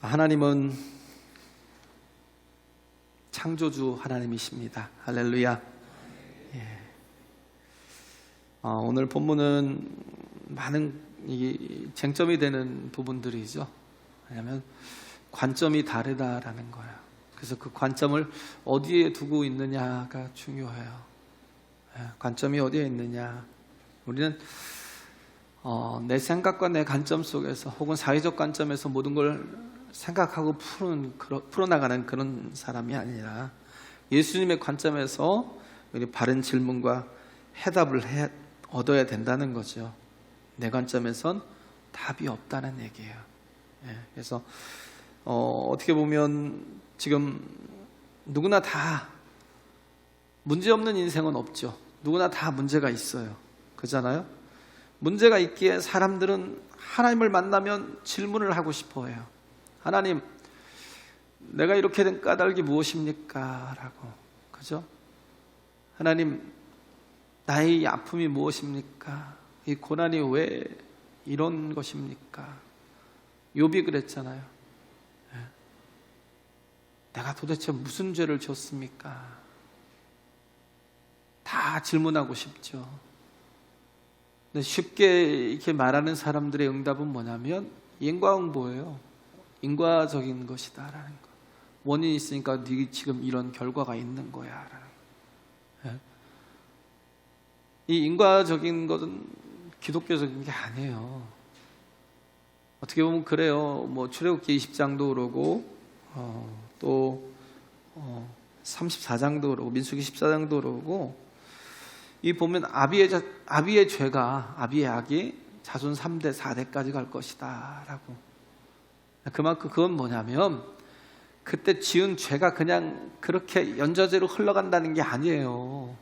하나님은 창조주 하나님이십니다. 할렐루야. 예. 오늘 본문은 많은 쟁점이 되는 부분들이죠. 왜냐하면 관점이 다르다라는 거예요. 그래서 그 관점을 어디에 두고 있느냐가 중요해요. 예. 관점이 어디에 있느냐. 우리는 내 생각과 내 관점 속에서 혹은 사회적 관점에서 모든 걸 생각하고 풀어나가는 그런 사람이 아니라 예수님의 관점에서 바른 질문과 해답을 얻어야 된다는 거죠. 내 관점에선 답이 없다는 얘기예요. 그래서 어떻게 보면 지금 누구나 다 문제없는 인생은 없죠. 누구나 다 문제가 있어요. 그렇잖아요? 문제가 있기에 사람들은 하나님을 만나면 질문을 하고 싶어 해요. 하나님, 내가 이렇게 된 까닭이 무엇입니까? 라고. 그죠? 하나님, 나의 아픔이 무엇입니까? 이 고난이 왜 이런 것입니까? 욥이 그랬잖아요. 내가 도대체 무슨 죄를 졌습니까? 다 질문하고 싶죠. 근데 쉽게 이렇게 말하는 사람들의 응답은 뭐냐면 인과응보예요. 인과적인 것이다라는 거. 원인이 있으니까 네 지금 이런 결과가 있는 거야라는 거. 이 인과적인 것은 기독교적인 게 아니에요. 어떻게 보면 그래요. 뭐 출애굽기 20장도 그러고 또 34장도 그러고 민수기 14장도 그러고 이 보면 아비의 죄가 아비의 악이 자손 3대 4대까지 갈 것이다 라고. 그만큼 그건 뭐냐면 그때 지은 죄가 그냥 그렇게 연좌제로 흘러간다는 게 아니에요.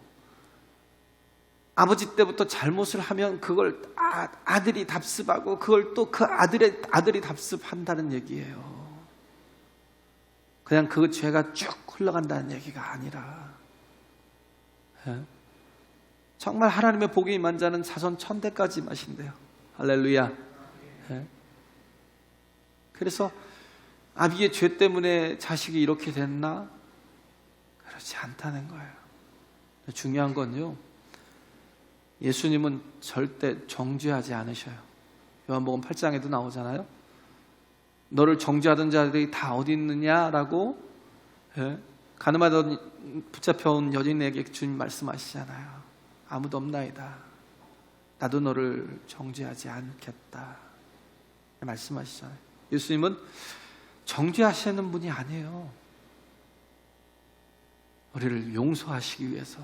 아버지 때부터 잘못을 하면 그걸 아들이 답습하고 그걸 또 그 아들이 답습한다는 얘기예요. 그냥 그 죄가 쭉 흘러간다는 얘기가 아니라 정말 하나님의 복이 임한 자는 자손 1000대까지 마신대요. 할렐루야. 그래서 아비의 죄 때문에 자식이 이렇게 됐나? 그렇지 않다는 거예요. 중요한 건요, 예수님은 절대 정죄하지 않으셔요. 요한복음 8장에도 나오잖아요. 너를 정죄하던 자들이 다 어디 있느냐라고 가늠하던 붙잡혀온 여인에게 주님 말씀하시잖아요. 아무도 없나이다. 나도 너를 정죄하지 않겠다 말씀하시잖아요. 예수님은 정죄하시는 분이 아니에요. 우리를 용서하시기 위해서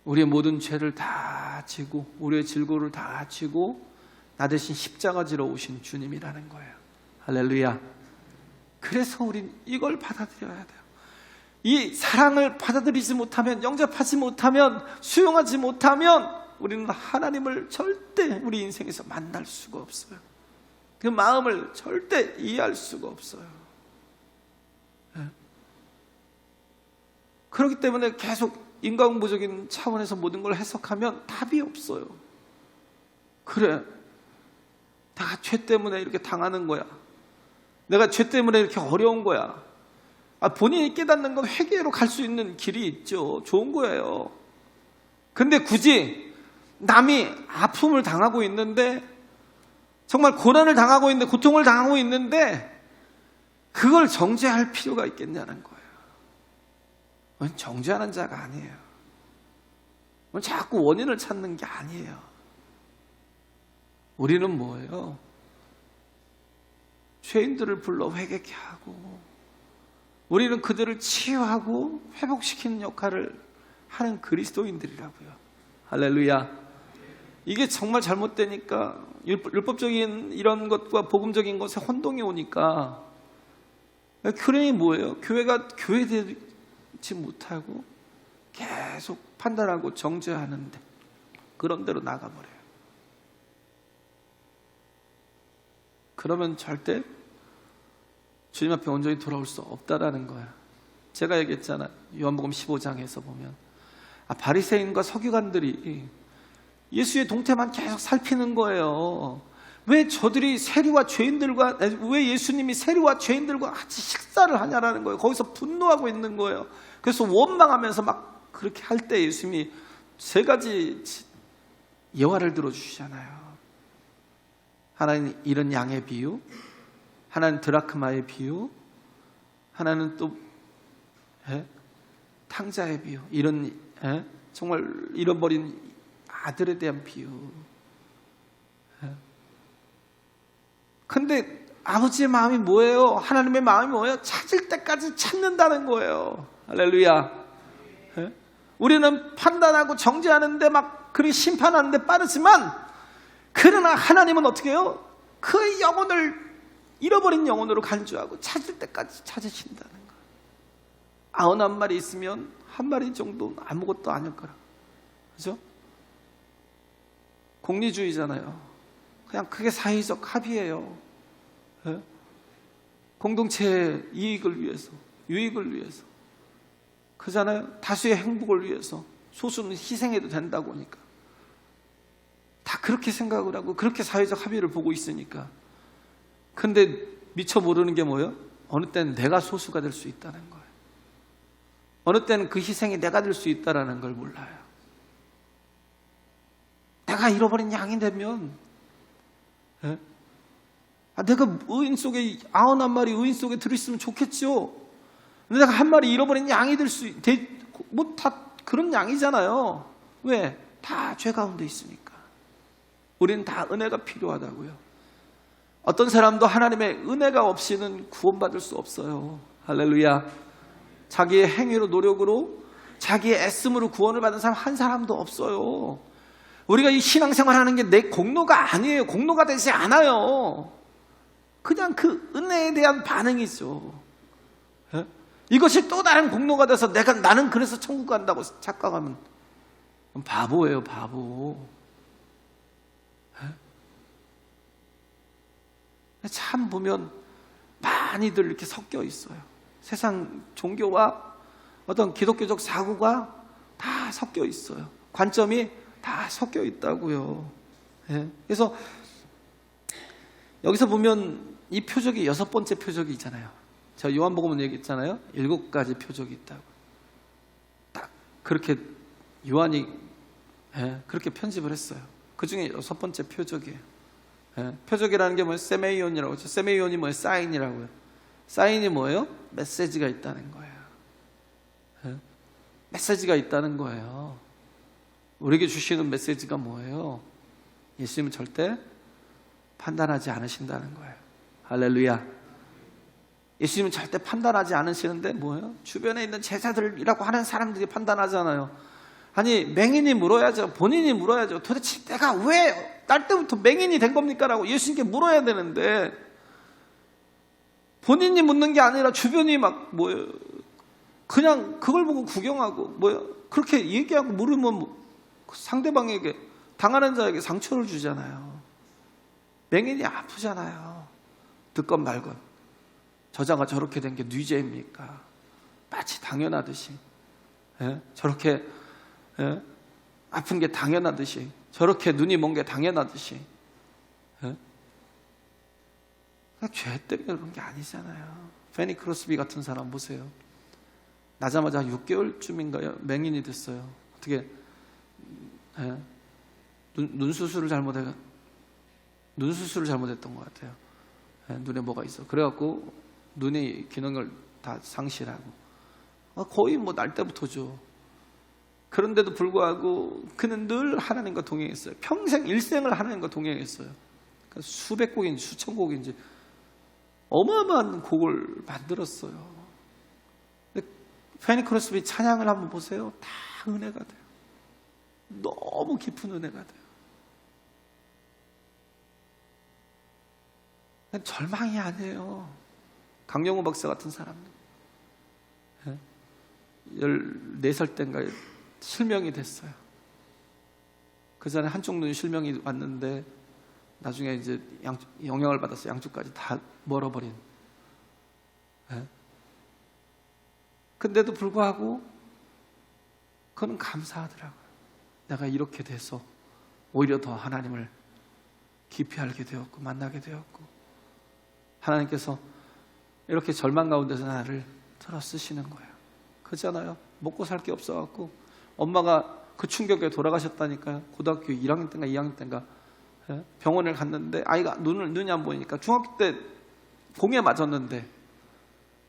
우리의 모든 죄를 다 지고 우리의 질고를 다 지고 나 대신 십자가 지러 오신 주님이라는 거예요. 할렐루야. 그래서 우린 이걸 받아들여야 돼요. 이 사랑을 받아들이지 못하면, 영접하지 못하면, 수용하지 못하면 우리는 하나님을 절대 우리 인생에서 만날 수가 없어요. 그 마음을 절대 이해할 수가 없어요. 그렇기 때문에 계속 인과응보적인 차원에서 모든 걸 해석하면 답이 없어요. 그래, 내가 죄 때문에 이렇게 당하는 거야. 내가 죄 때문에 이렇게 어려운 거야. 본인이 깨닫는 건 회개로 갈 수 있는 길이 있죠. 좋은 거예요. 근데 굳이 남이 아픔을 당하고 있는데, 정말 고난을 당하고 있는데, 고통을 당하고 있는데 그걸 정죄할 필요가 있겠냐는 거예요. 그건 정죄하는 자가 아니에요. 그건 자꾸 원인을 찾는 게 아니에요. 우리는 뭐예요? 죄인들을 불러 회개케 하고 우리는 그들을 치유하고 회복시키는 역할을 하는 그리스도인들이라고요. 할렐루야. 이게 정말 잘못되니까 율법적인 이런 것과 복음적인 것에 혼동이 오니까 교련이 뭐예요? 교회가 교회되지 못하고 계속 판단하고 정죄하는데 그런 대로 나가버려요. 그러면 절대 주님 앞에 온전히 돌아올 수 없다라는 거예요. 제가 얘기했잖아요. 요한복음 15장에서 보면 바리새인과 서기관들이 예수의 동태만 계속 살피는 거예요. 왜 저들이 세리와 죄인들과, 왜 예수님이 세리와 죄인들과 같이 식사를 하냐라는 거예요. 거기서 분노하고 있는 거예요. 그래서 원망하면서 막 그렇게 할 때 예수님이 세 가지 예화를 들어주시잖아요. 하나는 이런 양의 비유, 하나는 드라크마의 비유, 하나는 또 탕자의 비유, 이런 정말 잃어버린 아들에 대한 비유. 근데 아버지의 마음이 뭐예요? 하나님의 마음이 뭐예요? 찾을 때까지 찾는다는 거예요. 할렐루야. 우리는 판단하고 정죄하는데 막 그렇게 심판하는데 빠르지만, 그러나 하나님은 어떻게 해요? 그 영혼을, 잃어버린 영혼으로 간주하고 찾을 때까지 찾으신다는 거예요. 99마리 있으면 한 마리 정도는 아무것도 아닐 거라. 그죠? 공리주의잖아요. 그냥 그게 사회적 합의예요. 공동체의 이익을 위해서, 유익을 위해서. 그잖아요. 다수의 행복을 위해서 소수는 희생해도 된다고 하니까. 다 그렇게 생각을 하고 그렇게 사회적 합의를 보고 있으니까. 근데 미처 모르는 게 뭐예요? 어느 때는 내가 소수가 될 수 있다는 거예요. 어느 때는 그 희생이 내가 될 수 있다는 걸 몰라요. 내가 잃어버린 양이 되면, 내가 의인 속에, 99마리 의인 속에 들어있으면 좋겠죠. 근데 내가 한 마리 잃어버린 양이 될 수, 뭐 다 그런 양이잖아요. 왜? 다 죄 가운데 있으니까. 우리는 다 은혜가 필요하다고요. 어떤 사람도 하나님의 은혜가 없이는 구원받을 수 없어요. 할렐루야. 자기의 행위로, 노력으로, 자기의 애씀으로 구원을 받은 사람 한 사람도 없어요. 우리가 이 신앙생활 하는 게 내 공로가 아니에요. 공로가 되지 않아요. 그냥 그 은혜에 대한 반응이죠. 이것이 또 다른 공로가 돼서 나는 그래서 천국 간다고 착각하면 바보예요, 바보. 참 보면 많이들 이렇게 섞여 있어요. 세상 종교와 어떤 기독교적 사고가 다 섞여 있어요. 관점이 다 섞여 있다고요. 그래서 여기서 보면 이 표적이 6번째 표적이 있잖아요. 제가 요한복음은 얘기했잖아요. 7가지 표적이 있다고. 딱 그렇게 요한이 그렇게 편집을 했어요. 그 중에 6번째 표적이에요. 표적이라는 게 뭐예요? 세메이온이라고 하죠. 세메이온이 뭐예요? 사인이라고요. 사인이 뭐예요? 메시지가 있다는 거예요. 메시지가 있다는 거예요. 우리에게 주시는 메시지가 뭐예요? 예수님은 절대 판단하지 않으신다는 거예요. 할렐루야. 예수님은 절대 판단하지 않으시는데 뭐예요? 주변에 있는 제자들이라고 하는 사람들이 판단하잖아요. 아니, 맹인이 물어야죠. 본인이 물어야죠. 도대체 내가 왜 날 때부터 맹인이 된 겁니까? 라고 예수님께 물어야 되는데, 본인이 묻는 게 아니라 주변이 막 뭐예요? 그냥 그걸 보고 구경하고 뭐예요? 그렇게 얘기하고 물으면 상대방에게, 당하는 자에게 상처를 주잖아요. 맹인이 아프잖아요. 듣건 말건. 저자가 저렇게 된 게 뉘죄입니까? 마치 당연하듯이. 저렇게 아픈 게 당연하듯이, 저렇게 눈이 먼 게 당연하듯이. 죄 때문에 그런 게 아니잖아요. 페니 크로스비 같은 사람 보세요. 나자마자 6개월쯤인가요? 맹인이 됐어요. 어떻게 눈 수술을 잘못했던 것 같아요. 눈에 뭐가 있어. 그래갖고 눈의 기능을 다 상실하고, 거의 뭐 날 때부터죠. 그런데도 불구하고 그는 늘 하나님과 동행했어요. 평생 일생을 하나님과 동행했어요. 그러니까 수백 곡인지 수천 곡인지 어마어마한 곡을 만들었어요. 페니 크로스비 찬양을 한번 보세요. 다 은혜가 돼요. 너무 깊은 은혜가 돼요. 절망이 아니에요. 강영호 박사 같은 사람들 14살 때인가 실명이 됐어요. 그 전에 한쪽 눈 실명이 왔는데 나중에 이제 영향을 받아서 양쪽까지 다 멀어버린. 근데도 불구하고 그는 감사하더라고요. 내가 이렇게 돼서 오히려 더 하나님을 깊이 알게 되었고 만나게 되었고, 하나님께서 이렇게 절망 가운데서 나를 들어 쓰시는 거예요. 그렇잖아요. 먹고 살 게 없어갖고 엄마가 그 충격에 돌아가셨다니까요. 고등학교 1학년 때인가 2학년 때인가 병원을 갔는데 아이가 눈이 안 보이니까, 중학교 때 공에 맞았는데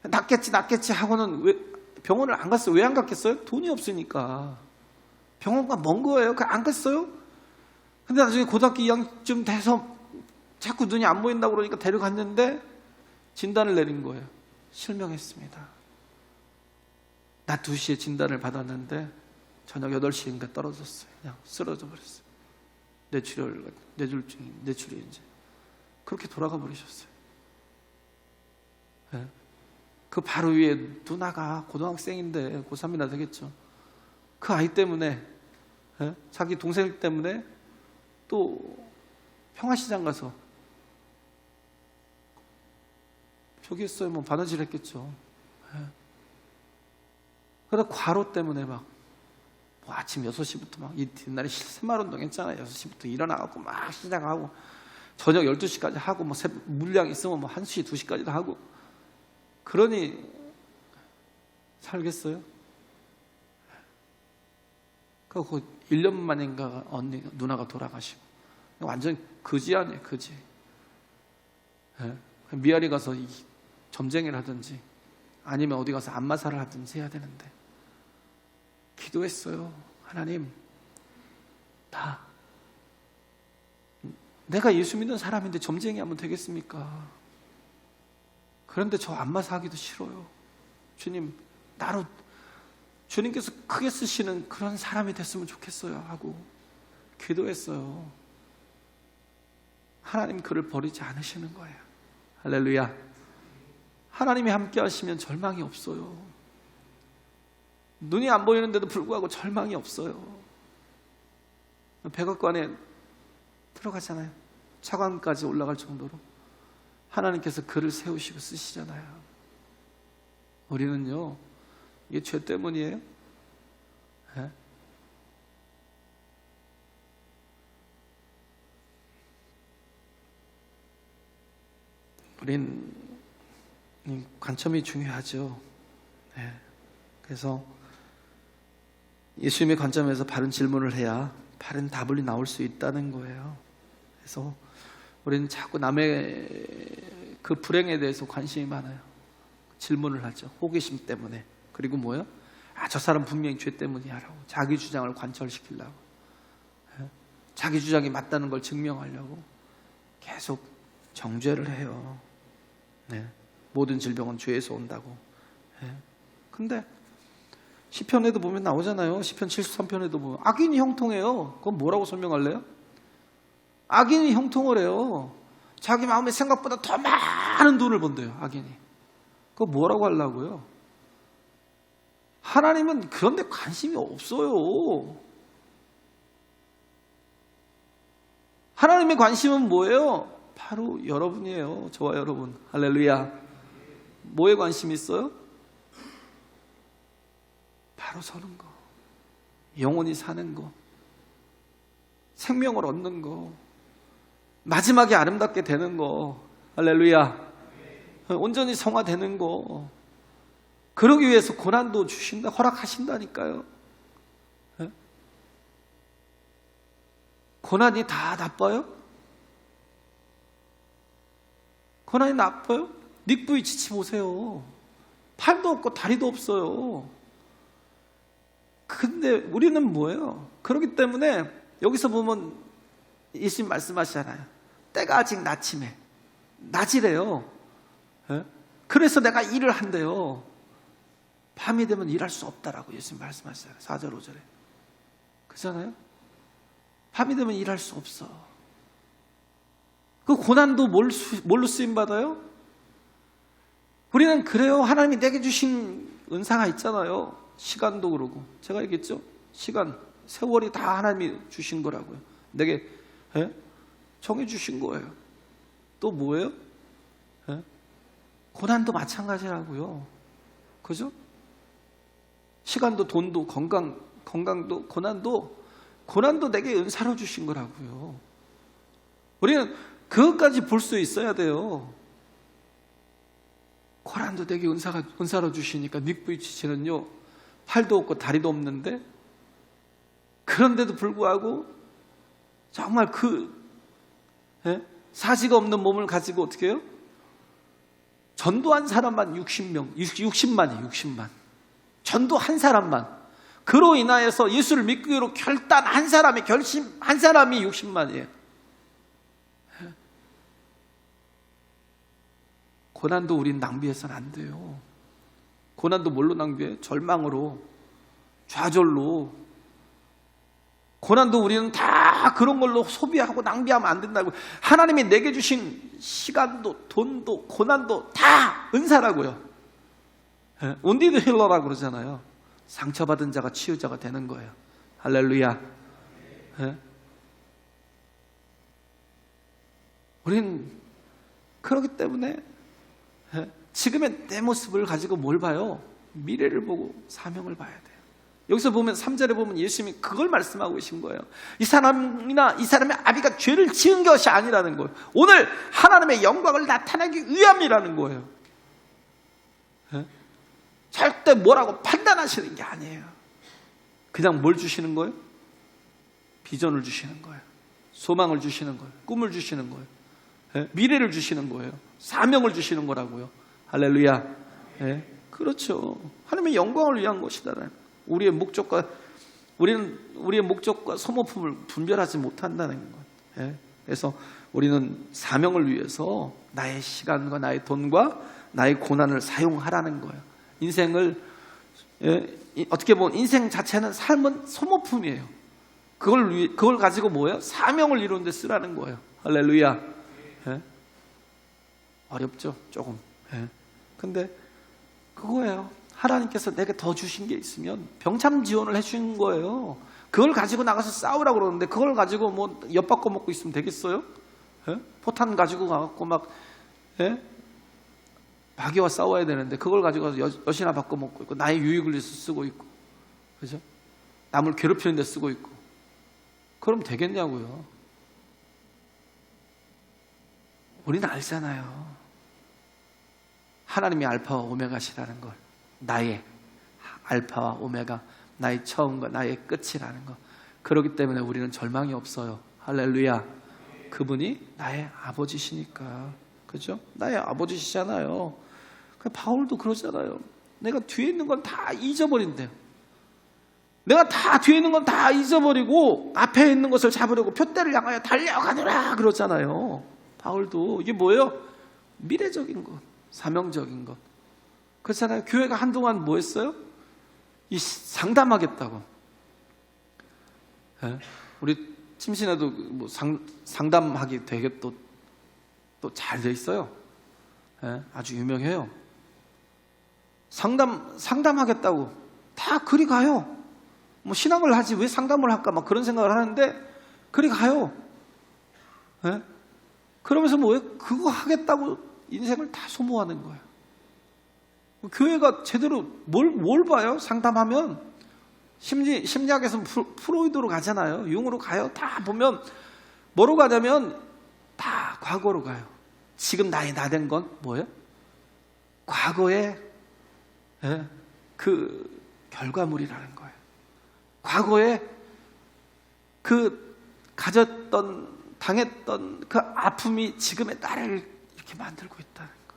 낫겠지 하고는 왜 병원을 안 갔어요? 왜 안 갔겠어요? 돈이 없으니까. 병원가 먼 거예요. 안 갔어요. 근데 나중에 고등학교 2학년쯤 돼서 자꾸 눈이 안 보인다고 그러니까 데려갔는데 진단을 내린 거예요. 실명했습니다. 낮 2시에 진단을 받았는데 저녁 8시인가 떨어졌어요. 그냥 쓰러져 버렸어요. 뇌졸중이, 뇌출이 이제. 그렇게 돌아가 버리셨어요. 네. 그 바로 위에 누나가 고등학생인데 고3이나 되겠죠. 그 아이 때문에, 네? 자기 동생 때문에 또 평화시장 가서 저기 했어요. 뭐 바느질 했겠죠. 네. 그러다 과로 때문에 막 뭐 아침 6시부터 막 옛날에 새마을운동 했잖아요. 6시부터 일어나갖고 막 시작하고 저녁 12시까지 하고 뭐 물량 있으면 뭐 1시, 2시까지도 하고, 그러니 살겠어요? 그 1년 만인가 누나가 돌아가시고, 완전 거지 아니에요, 거지. 네? 미아리 가서 점쟁이를 하든지 아니면 어디 가서 안마사를 하든지 해야 되는데, 기도했어요. 하나님, 내가 예수 믿는 사람인데 점쟁이 하면 되겠습니까? 그런데 저 안마사 하기도 싫어요. 주님, 나로 주님께서 크게 쓰시는 그런 사람이 됐으면 좋겠어요 하고 기도했어요. 하나님 그를 버리지 않으시는 거예요. 할렐루야. 하나님이 함께 하시면 절망이 없어요. 눈이 안 보이는데도 불구하고 절망이 없어요. 백악관에 들어가잖아요. 차관까지 올라갈 정도로 하나님께서 그를 세우시고 쓰시잖아요. 우리는요, 이게 죄 때문이에요. 네? 우린 관점이 중요하죠. 네. 그래서 예수님의 관점에서 바른 질문을 해야 바른 답을 나올 수 있다는 거예요. 그래서 우리는 자꾸 남의 그 불행에 대해서 관심이 많아요. 질문을 하죠. 호기심 때문에. 그리고 뭐예요? 저 사람 분명히 죄 때문이야 라고 자기 주장을 관철시키려고, 자기 주장이 맞다는 걸 증명하려고 계속 정죄를 해요. 네. 모든 질병은 죄에서 온다고. 근데 시편에도 보면 나오잖아요. 시편 73편에도 보면 악인이 형통해요. 그건 뭐라고 설명할래요? 악인이 형통을 해요. 자기 마음의 생각보다 더 많은 돈을 번대요, 악인이. 그거 뭐라고 하려고요? 하나님은 그런 데 관심이 없어요. 하나님의 관심은 뭐예요? 바로 여러분이에요. 저와 여러분. 할렐루야. 뭐에 관심이 있어요? 바로 서는 거, 영원히 사는 거, 생명을 얻는 거, 마지막에 아름답게 되는 거, 할렐루야. 온전히 성화되는 거, 그러기 위해서 고난도 주신다, 허락하신다니까요. 고난이 다 나빠요? 고난이 나빠요? 닉부이 지치 보세요. 팔도 없고 다리도 없어요. 근데 우리는 뭐예요? 그렇기 때문에 여기서 보면 예수님 말씀하시잖아요. 때가 아직 낮이매. 낮이래요. 그래서 내가 일을 한대요. 밤이 되면 일할 수 없다라고 예수님 말씀하시잖아요. 4절 5절에. 그렇잖아요? 밤이 되면 일할 수 없어. 그 고난도 뭘로 쓰임받아요? 우리는 그래요. 하나님이 내게 주신 은사가 있잖아요. 시간도 그러고. 제가 얘기했죠? 시간, 세월이 다 하나님이 주신 거라고요. 내게 정해 주신 거예요. 또 뭐예요? 고난도 마찬가지라고요. 그죠? 시간도 돈도 건강도 고난도 내게 은사로 주신 거라고요. 우리는 그것까지 볼 수 있어야 돼요. 고난도 되게 은사로 주시니까 닉부이치치는요, 팔도 없고 다리도 없는데, 그런데도 불구하고 정말 사지가 없는 몸을 가지고 어떻게 해요? 전도한 사람만 60만이에요. 전도 한 사람만. 그로 인하여서 예수를 믿기로 결단 한 사람이, 결심 한 사람이 60만이에요. 고난도 우린 낭비해서는 안 돼요. 고난도 뭘로 낭비해? 절망으로, 좌절로. 고난도 우리는 다 그런 걸로 소비하고 낭비하면 안 된다고. 하나님이 내게 주신 시간도 돈도 고난도 다 은사라고요. 온디드 힐러라고 그러잖아요. 상처받은 자가 치유자가 되는 거예요. 할렐루야. 우린 그렇기 때문에 지금의 내 모습을 가지고 뭘 봐요? 미래를 보고 사명을 봐야 돼요. 여기서 보면 3절에 보면 예수님이 그걸 말씀하고 계신 거예요. 이 사람이나 이 사람의 아비가 죄를 지은 것이 아니라는 거예요. 오늘 하나님의 영광을 나타내기 위함이라는 거예요. 절대 뭐라고 판단하시는 게 아니에요. 그냥 뭘 주시는 거예요? 비전을 주시는 거예요. 소망을 주시는 거예요. 꿈을 주시는 거예요. 미래를 주시는 거예요. 사명을 주시는 거라고요. 할렐루야. 그렇죠. 하나님의 영광을 위한 것이다. 우리의 목적과 소모품을 분별하지 못한다는 것. 그래서 우리는 사명을 위해서 나의 시간과 나의 돈과 나의 고난을 사용하라는 거예요. 인생을 어떻게 보면 인생 자체는 삶은 소모품이에요. 그걸 가지고 뭐예요? 사명을 이루는 데 쓰라는 거예요. 할렐루야. 어렵죠, 조금. 근데 그거예요. 하나님께서 내게 더 주신 게 있으면 병참 지원을 해주신 거예요. 그걸 가지고 나가서 싸우라고 그러는데 그걸 가지고 뭐 엿바꿔 먹고 있으면 되겠어요? 포탄 가지고 가갖고 막 마귀와 싸워야 되는데 그걸 가지고 여시나 바꿔 먹고 있고 나의 유익을 위해서 쓰고 있고, 그죠? 남을 괴롭히는 데 쓰고 있고. 그럼 되겠냐고요. 우리는 알잖아요. 하나님이 알파와 오메가시라는 걸. 나의 알파와 오메가, 나의 처음과 나의 끝이라는 것. 그렇기 때문에 우리는 절망이 없어요. 할렐루야. 그분이 나의 아버지시니까. 그죠? 나의 아버지시잖아요. 바울도 그러잖아요. 내가 뒤에 있는 건 다 잊어버린대요. 내가 다 뒤에 있는 건 다 잊어버리고 앞에 있는 것을 잡으려고 표대를 향하여 달려가노라 그러잖아요. 바울도. 이게 뭐예요? 미래적인 것, 사명적인 것. 그렇잖아요. 교회가 한동안 뭐 했어요? 상담하겠다고. 우리 침신에도 뭐 상담하기 되게 또 잘 돼 있어요. 아주 유명해요. 상담하겠다고 다 그리 가요. 뭐 신앙을 하지 왜 상담을 할까 막 그런 생각을 하는데 그리 가요. 그러면서 뭐예요? 그거 하겠다고 인생을 다 소모하는 거예요. 교회가 제대로 뭘 봐요? 상담하면 심리학에서는 프로이드로 가잖아요. 융으로 가요. 다 보면 뭐로 가냐면 다 과거로 가요. 지금 나이 나 된 건 뭐예요? 과거의 그 결과물이라는 거예요. 과거에 그 가졌던 당했던 그 아픔이 지금의 나를 이렇게 만들고 있다는 거.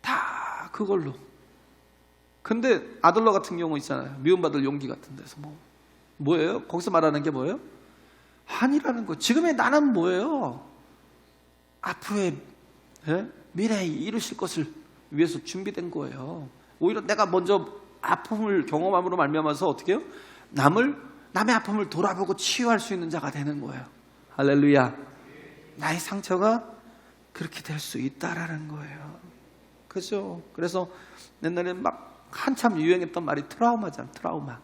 다 그걸로. 근데 아들러 같은 경우 있잖아요. 미움받을 용기 같은 데서 뭐예요? 거기서 말하는 게 뭐예요? 한이라는 거. 지금의 나는 뭐예요? 앞으로의 미래에 이루실 것을 위해서 준비된 거예요. 오히려 내가 먼저 아픔을 경험함으로 말미암아서 어떻게 해요? 남의 아픔을 돌아보고 치유할 수 있는 자가 되는 거예요. 할렐루야. 나의 상처가 그렇게 될 수 있다라는 거예요. 그죠? 그래서 옛날에는 막 한참 유행했던 말이 트라우마잖아. 트라우마.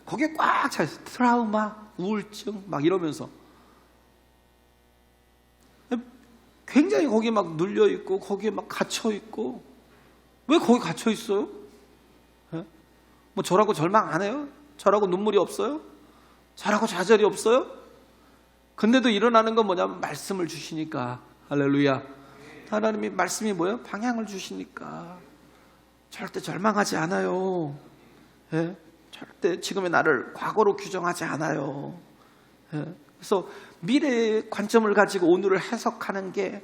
거기에 꽉 차있어. 트라우마, 우울증 막 이러면서 굉장히 거기에 막 눌려있고 거기에 막 갇혀있고. 왜 거기 갇혀있어요? 뭐 저라고 절망 안 해요? 저라고 눈물이 없어요? 저라고 좌절이 없어요? 근데도 일어나는 건 뭐냐면 말씀을 주시니까. 할렐루야. 하나님이 말씀이 뭐예요? 방향을 주시니까 절대 절망하지 않아요. 예? 절대 지금의 나를 과거로 규정하지 않아요. 예? 그래서 미래의 관점을 가지고 오늘을 해석하는 게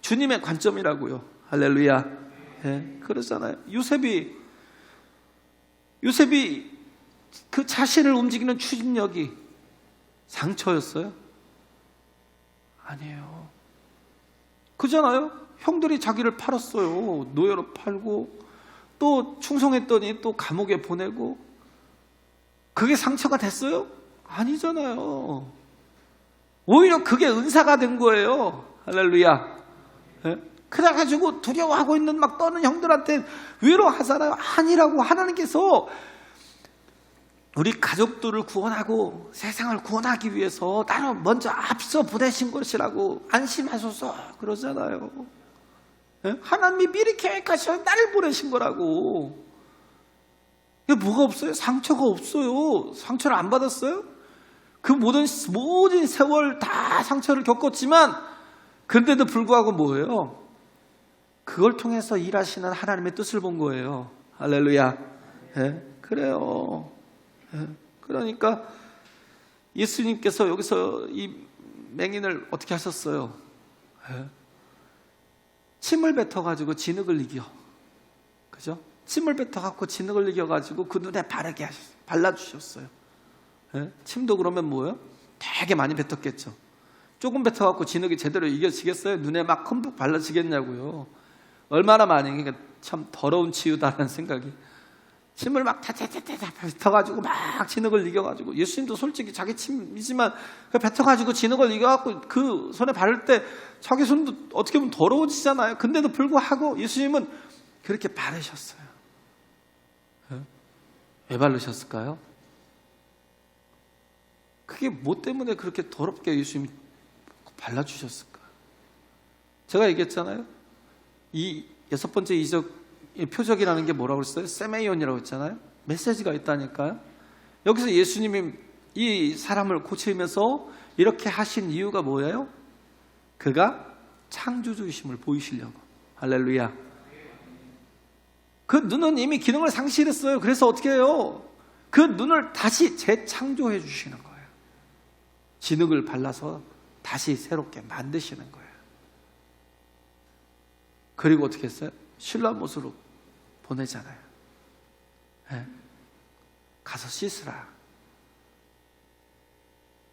주님의 관점이라고요. 할렐루야. 예? 그러잖아요. 요셉이 그 자신을 움직이는 추진력이 상처였어요? 아니에요. 그잖아요. 형들이 자기를 팔았어요. 노예로 팔고 또 충성했더니 또 감옥에 보내고. 그게 상처가 됐어요? 아니잖아요. 오히려 그게 은사가 된 거예요. 할렐루야. 예? 그래가지고 두려워하고 있는 막 떠는 형들한테 위로하잖아요. 아니라고. 하나님께서 우리 가족들을 구원하고 세상을 구원하기 위해서 나를 먼저 앞서 보내신 것이라고 안심하소서 그러잖아요. 예? 하나님이 미리 계획하셔서 나를 보내신 거라고. 이게 뭐가 없어요? 상처가 없어요. 상처를 안 받았어요? 그 모든 세월 다 상처를 겪었지만 그런데도 불구하고 뭐예요? 그걸 통해서 일하시는 하나님의 뜻을 본 거예요. 할렐루야. 예? 그래요. 예? 그러니까 예수님께서 여기서 이 맹인을 어떻게 하셨어요? 예? 침을 뱉어가지고 진흙을 이겨. 그죠? 침을 뱉어갖고 진흙을 이겨가지고 그 눈에 바르게 발라주셨어요. 예? 침도 그러면 뭐예요? 되게 많이 뱉었겠죠. 조금 뱉어갖고 진흙이 제대로 이겨지겠어요? 눈에 막 흠뻑 발라지겠냐고요. 얼마나 많이. 그러니까 참 더러운 치유다라는 생각이. 침을 막 타타타타 뱉어가지고 막 진흙을 이겨가지고. 예수님도 솔직히 자기 침이지만 뱉어가지고 진흙을 이겨갖고 그 손에 바를 때 자기 손도 어떻게 보면 더러워지잖아요. 근데도 불구하고 예수님은 그렇게 바르셨어요. 왜 바르셨을까요? 그게 뭐 때문에 그렇게 더럽게 예수님이 발라주셨을까? 제가 얘기했잖아요. 이 6번째 이적, 표적이라는 게 뭐라고 그랬어요? 세메이온이라고 했잖아요. 메시지가 있다니까요. 여기서 예수님이 이 사람을 고치면서 이렇게 하신 이유가 뭐예요? 그가 창조주이심을 보이시려고. 할렐루야. 그 눈은 이미 기능을 상실했어요. 그래서 어떻게 해요? 그 눈을 다시 재창조해 주시는 거예요. 진흙을 발라서 다시 새롭게 만드시는 거예요. 그리고 어떻게 했어요? 실로암못으로 보내잖아요. 네. 가서 씻으라.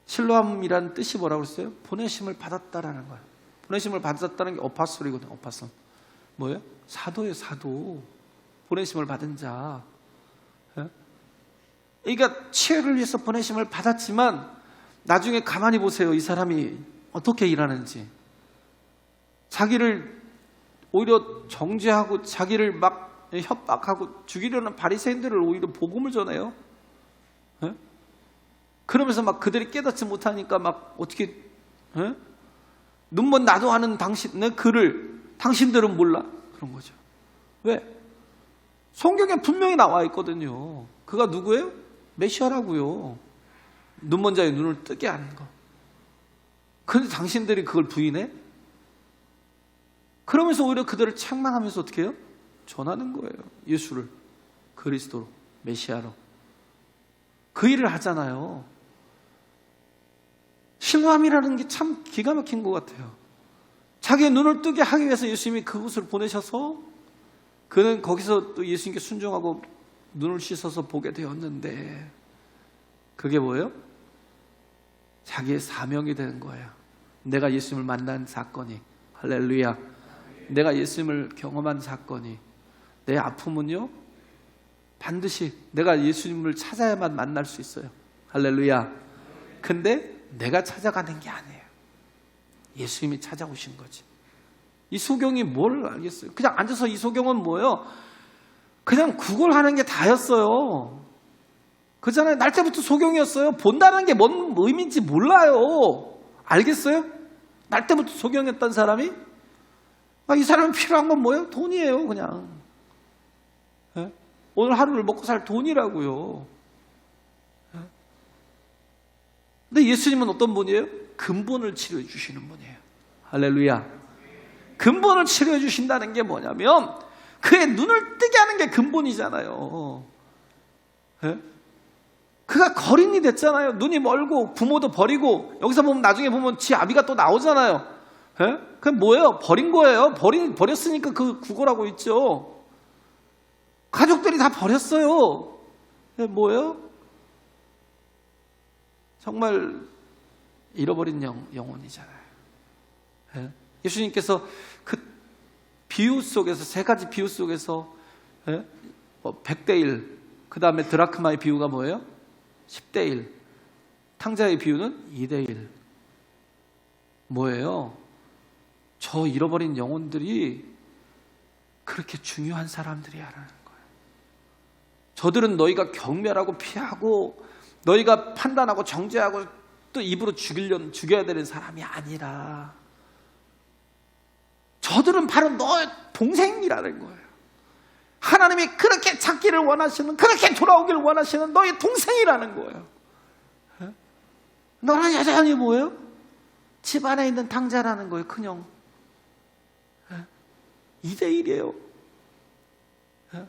실로암이라는 뜻이 뭐라고 했어요? 보내심을 받았다라는 거예요. 보내심을 받았다는 게 오파솔이거든요. 오파솔. 뭐예요? 사도예요. 사도. 보내심을 받은 자. 네? 그러니까 치유를 위해서 보내심을 받았지만 나중에 가만히 보세요. 이 사람이 어떻게 일하는지. 자기를 오히려 정죄하고 자기를 막 협박하고 죽이려는 바리새인들을 오히려 복음을 전해요. 네? 그러면서 막 그들이 깨닫지 못하니까 막 어떻게 네? 눈먼 나도 하는 당신의 글을 당신들은 몰라? 그런 거죠. 왜? 성경에 분명히 나와 있거든요. 그가 누구예요? 메시아라고요. 눈먼 자의 눈을 뜨게 하는 거. 그런데 당신들이 그걸 부인해? 그러면서 오히려 그들을 책망하면서 어떻게 해요? 전하는 거예요. 예수를. 그리스도로. 메시아로. 그 일을 하잖아요. 실로암이라는 게 참 기가 막힌 것 같아요. 자기의 눈을 뜨게 하기 위해서 예수님이 그곳을 보내셔서 그는 거기서 또 예수님께 순종하고 눈을 씻어서 보게 되었는데 그게 뭐예요? 자기의 사명이 되는 거예요. 내가 예수님을 만난 사건이. 할렐루야. 내가 예수님을 경험한 사건이. 내 아픔은요 반드시 내가 예수님을 찾아야만 만날 수 있어요. 할렐루야. 근데 내가 찾아가는 게 아니에요. 예수님이 찾아오신 거지. 이 소경이 뭘 알겠어요? 그냥 앉아서 이 소경은 뭐예요? 그냥 구걸하는 게 다였어요. 그잖아요. 날 때부터 소경이었어요. 본다는 게 뭔 의미인지 몰라요. 알겠어요? 날 때부터 소경이었던 사람이? 이 사람은 필요한 건 뭐예요? 돈이에요, 그냥. 네? 오늘 하루를 먹고 살 돈이라고요. 네? 근데 예수님은 어떤 분이에요? 근본을 치료해 주시는 분이에요. 할렐루야. 근본을 치료해 주신다는 게 뭐냐면 그의 눈을 뜨게 하는 게 근본이잖아요. 예? 그가 거린이 됐잖아요. 눈이 멀고 부모도 버리고, 여기서 보면 나중에 보면 지 아비가 또 나오잖아요. 예? 그게 뭐예요? 버린 거예요. 버렸으니까 그 구걸하고 있죠. 가족들이 다 버렸어요. 뭐예요? 정말 잃어버린 영혼이잖아요. 예? 예수님께서 그 비유 속에서, 세 가지 비유 속에서 100대 1, 그 다음에 드라크마의 비유가 뭐예요? 10대 1, 탕자의 비유는 2대 1. 뭐예요? 저 잃어버린 영혼들이 그렇게 중요한 사람들이야라는 거예요. 저들은 너희가 경멸하고 피하고 너희가 판단하고 정죄하고 또 입으로 죽여야 되는 사람이 아니라 저들은 바로 너의 동생이라는 거예요. 하나님이 그렇게 찾기를 원하시는, 그렇게 돌아오기를 원하시는 너의 동생이라는 거예요. 너는 여전히 뭐예요? 집안에 있는 탕자라는 거예요. 큰형 2대1이에요.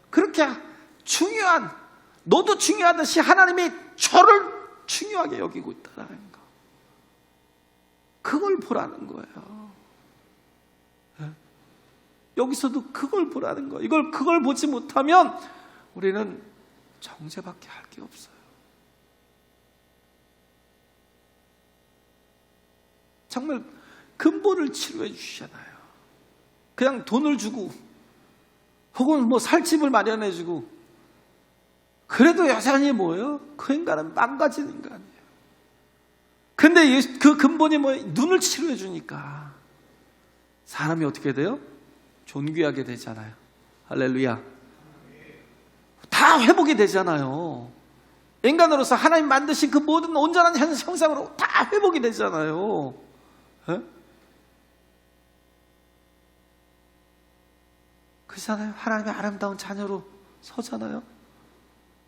그렇게 중요한, 너도 중요하듯이 하나님이 저를 중요하게 여기고 있다는 거, 그걸 보라는 거예요. 여기서도 그걸 보라는 거예요. 그걸 보지 못하면 우리는 정죄밖에 할 게 없어요. 정말 근본을 치료해 주시잖아요. 그냥 돈을 주고 혹은 뭐 살 집을 마련해 주고 그래도 여전히 뭐예요? 그 인간은 망가진 인간이에요. 근데 그 근본이 뭐예요? 눈을 치료해 주니까 사람이 어떻게 돼요? 존귀하게 되잖아요. 할렐루야. 다 회복이 되잖아요. 인간으로서 하나님 만드신 그 모든 온전한 형상으로 다 회복이 되잖아요. 에? 그렇잖아요. 하나님의 아름다운 자녀로 서잖아요.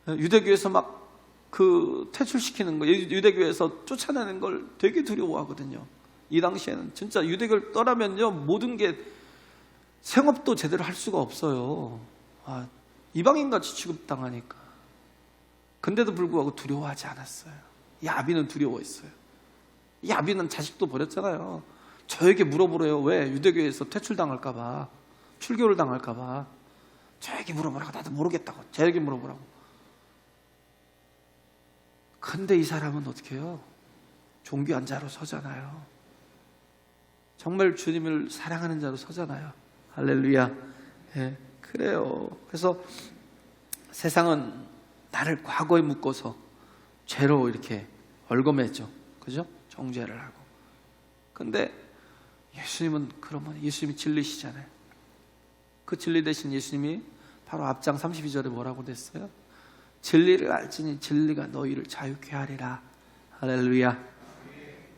유대교에서 막 그 퇴출시키는 거, 유대교에서 쫓아내는 걸 되게 두려워하거든요. 이 당시에는 진짜 유대교를 떠나면요, 모든 게 생업도 제대로 할 수가 없어요. 이방인같이 취급당하니까. 근데도 불구하고 두려워하지 않았어요. 이 아비는 두려워했어요. 이 아비는 자식도 버렸잖아요. 저에게 물어보래요. 왜? 유대교에서 퇴출당할까봐, 출교를 당할까봐. 저에게 물어보라고. 나도 모르겠다고. 저에게 물어보라고. 근데 이 사람은 어떻게 해요? 존귀한 자로 서잖아요. 정말 주님을 사랑하는 자로 서잖아요. 할렐루야. 예, 그래요. 그래서 세상은 나를 과거에 묶어서 죄로 이렇게 얽어매죠. 그죠? 정죄를 하고. 근데 예수님은 그러면 예수님이 진리시잖아요. 그 진리 대신 예수님이 바로 앞장 32절에 뭐라고 됐어요? 진리를 알지니 진리가 너희를 자유케 하리라. 할렐루야.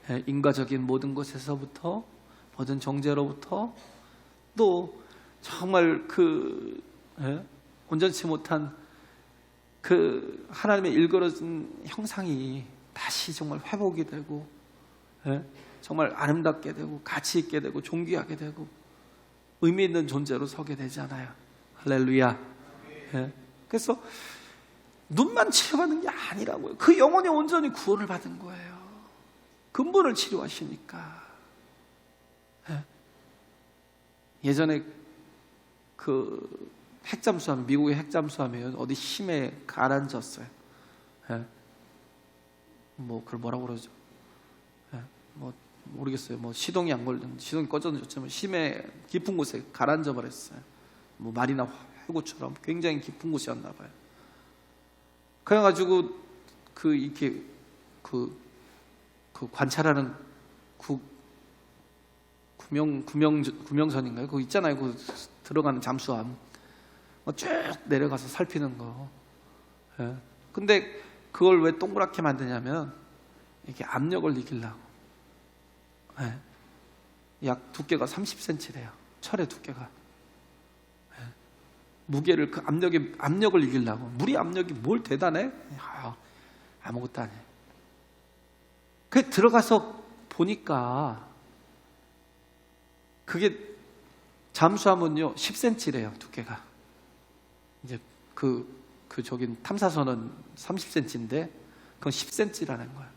예, 인과적인 모든 것에서부터, 모든 정죄로부터, 또 정말 온전치 못한 그 하나님의 일그러진 형상이 다시 정말 회복이 되고, 정말 아름답게 되고 가치 있게 되고 존귀하게 되고 의미 있는 존재로 서게 되잖아요. 할렐루야. 그래서 눈만 치료받는 게 아니라고요. 그 영혼이 온전히 구원을 받은 거예요. 근본을 치료하시니까. 예전에 그 핵잠수함, 미국의 핵잠수함이에요. 어디 심해 가라앉았어요. 뭐 그걸 뭐라고 그러죠? 뭐 모르겠어요. 뭐 시동이 안 걸든 시동이 꺼졌지만 심해 깊은 곳에 가라앉아 버렸어요. 뭐 말이나 해구처럼 굉장히 깊은 곳이었나 봐요. 그래가지고 이렇게 관찰하는 구명선인가요? 그거 있잖아요. 그 들어가는 잠수함. 쭉 내려가서 살피는 거. 근데 그걸 왜 동그랗게 만드냐면 이렇게 압력을 이기려고. 약 두께가 30cm래요. 철의 두께가. 무게를 그 압력을 이기려고. 물이 압력이 뭘 대단해? 아무것도 아니에요. 그 들어가서 보니까 그게 잠수하면요 10cm래요, 두께가. 이제 저긴 탐사선은 30cm인데 그건 10cm라는 거예요.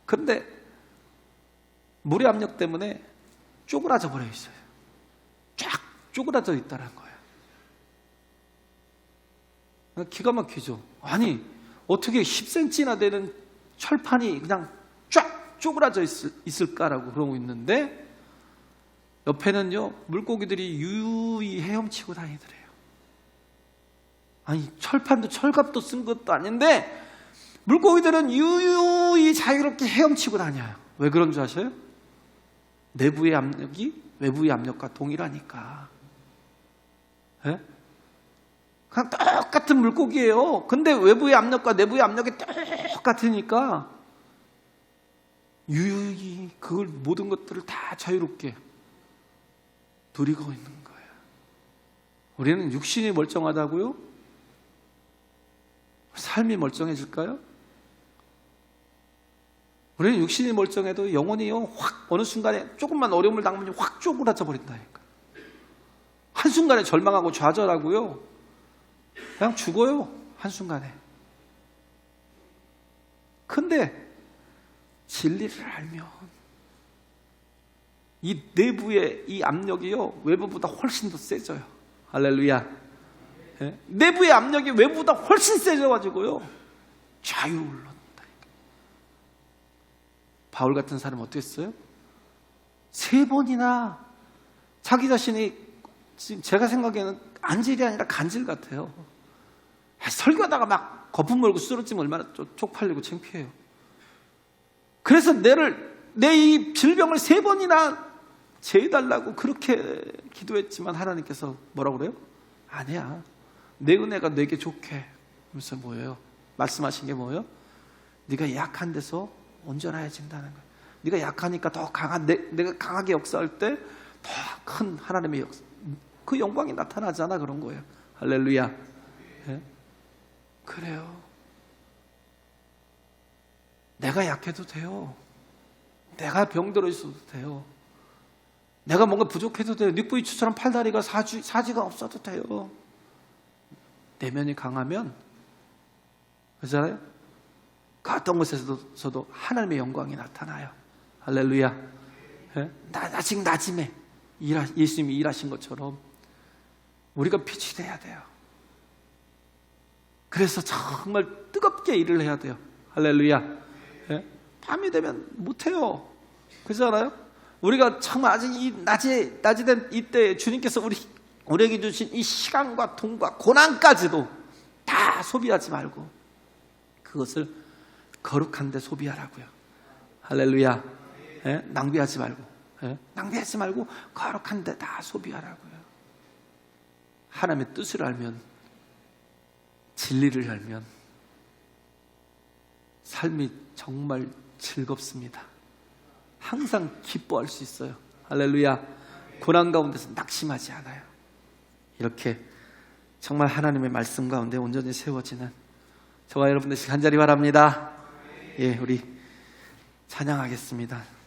그런데 물의 압력 때문에 쪼그라져 버려 있어요. 쫙 쪼그라져 있다는 거예요. 기가 막히죠. 아니, 어떻게 10cm나 되는 철판이 그냥 쫙 쪼그라져 있을까라고 그러고 있는데, 옆에는요 물고기들이 유유히 헤엄치고 다니더래요. 아니, 철판도 철갑도 쓴 것도 아닌데 물고기들은 유유히 자유롭게 헤엄치고 다녀요. 왜 그런 줄 아셔요? 내부의 압력이 외부의 압력과 동일하니까. 예? 그냥 똑같은 물고기예요. 근데 외부의 압력과 내부의 압력이 똑같으니까 유유히 그걸 모든 것들을 다 자유롭게 누리고 있는 거예요. 우리는 육신이 멀쩡하다고요? 삶이 멀쩡해질까요? 우리는 육신이 멀쩡해도 영혼이요 확 어느 순간에 조금만 어려움을 당하면 확 쪼그라져 버린다니까. 한순간에 절망하고 좌절하고요 그냥 죽어요, 한순간에. 근데 진리를 알면 이 내부의 이 압력이요 외부보다 훨씬 더 세져요. 할렐루야. 예? 내부의 압력이 외부보다 훨씬 세져가지고요 자유를 얻는다니까. 바울 같은 사람은 어떻게 했어요? 3번이나 자기 자신이, 지금 제가 생각에는 안질이 아니라 간질 같아요. 설교하다가 막 거품 몰고 쓰러지면 얼마나 쪽팔리고 창피해요. 그래서 내 이 질병을 3번이나 제해달라고 그렇게 기도했지만 하나님께서 뭐라고 그래요? 아니야, 내 은혜가 내게 좋게. 그러면서 뭐예요? 말씀하신 게 뭐예요? 네가 약한 데서 온전해진다는 거예요. 네가 약하니까 더 강한, 내가 강하게 역사할 때 더 큰 하나님의 역사, 그 영광이 나타나잖아. 그런 거예요. 할렐루야. 예? 그래요. 내가 약해도 돼요. 내가 병들어 있어도 돼요. 내가 뭔가 부족해도 돼요. 닉부이추처럼 팔다리가 사지가 없어도 돼요. 내면이 강하면, 그렇잖아요? 그 어떤 곳에서도 하나님의 영광이 나타나요. 할렐루야. 예? 아직 낮음에 예수님이 일하신 것처럼 우리가 빛이 돼야 돼요. 그래서 정말 뜨겁게 일을 해야 돼요. 할렐루야. 예? 밤이 되면 못해요. 그렇잖아요? 우리가 정말 아직 이 낮이 된 이때 주님께서 우리에게 주신 이 시간과 돈과 고난까지도 다 소비하지 말고 그것을 거룩한 데 소비하라고요. 할렐루야. 예? 낭비하지 말고, 예? 낭비하지 말고 거룩한 데 다 소비하라고요. 하나님의 뜻을 알면, 진리를 알면 삶이 정말 즐겁습니다. 항상 기뻐할 수 있어요. 할렐루야. 고난 가운데서 낙심하지 않아요. 이렇게 정말 하나님의 말씀 가운데 온전히 세워지는 저와 여러분들 한자리 바랍니다. 예, 우리 찬양하겠습니다.